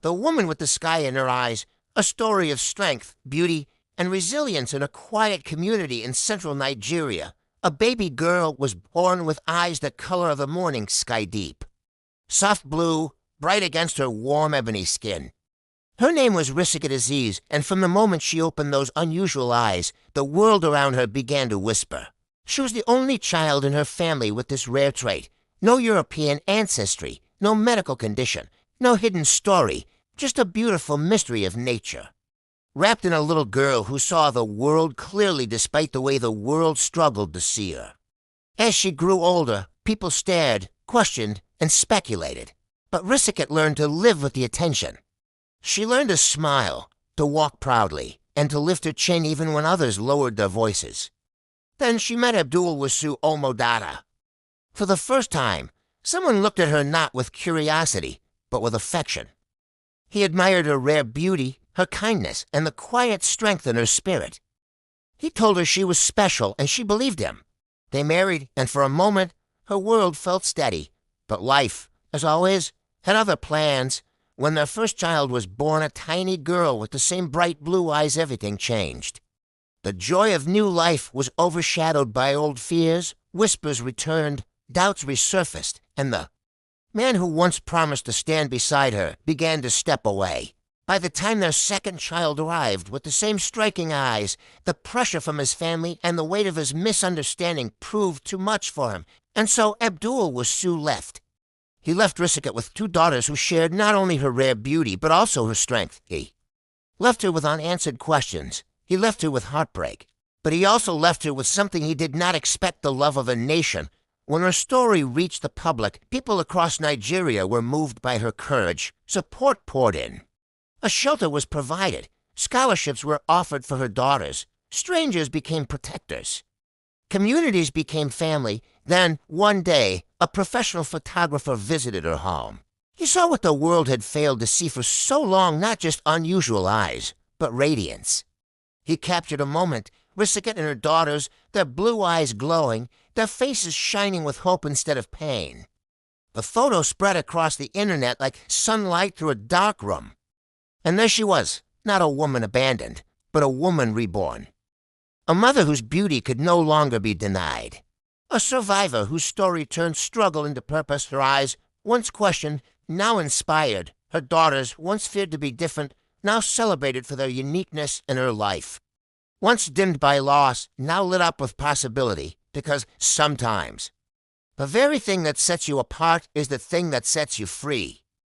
The woman with the sky in her eyes, a story of strength, beauty, and resilience in a quiet community in central Nigeria. A baby girl was born with eyes the color of the morning sky deep. Soft blue, bright against her warm ebony skin. Her name was Risikat Aziz, and from the moment she opened those unusual eyes, the world around her began to whisper. She was the only child in her family with this rare trait. No European ancestry, no medical condition, no hidden story, just a beautiful mystery of nature. Wrapped in a little girl who saw the world clearly despite the way the world struggled to see her. As she grew older, people stared, questioned, and speculated. But Risikat learned to live with the attention. She learned to smile, to walk proudly, and to lift her chin even when others lowered their voices. Then she met Abdul Wasu Omodata. For the first time, someone looked at her not with curiosity, but with affection. He admired her rare beauty, her kindness, and the quiet strength in her spirit. He told her she was special, and she believed him. They married, and for a moment, her world felt steady. But life, as always, had other plans. When their first child was born, a tiny girl with the same bright blue eyes, everything changed. The joy of new life was overshadowed by old fears, whispers returned, doubts resurfaced, and the man who once promised to stand beside her began to step away. By the time their second child arrived, with the same striking eyes, the pressure from his family and the weight of his misunderstanding proved too much for him, and so Abdul Wasu left. He left Risikat with two daughters who shared not only her rare beauty, but also her strength. He left her with unanswered questions. He left her with heartbreak. But he also left her with something he did not expect: the love of a nation. When her story reached the public, people across Nigeria were moved by her courage. Support poured in. A shelter was provided. Scholarships were offered for her daughters. Strangers became protectors. Communities became family. Then, one day, a professional photographer visited her home. He saw what the world had failed to see for so long: not just unusual eyes, but radiance. He captured a moment, Risikat and her daughters, their blue eyes glowing, their faces shining with hope instead of pain. The photo spread across the internet like sunlight through a dark room. And there she was, not a woman abandoned, but a woman reborn. A mother whose beauty could no longer be denied. A survivor whose story turned struggle into purpose. Her eyes, once questioned, now inspired. Her daughters, once feared to be different, now celebrated for their uniqueness in her life. Once dimmed by loss, now lit up with possibility, because sometimes the very thing that sets you apart is the thing that sets you free.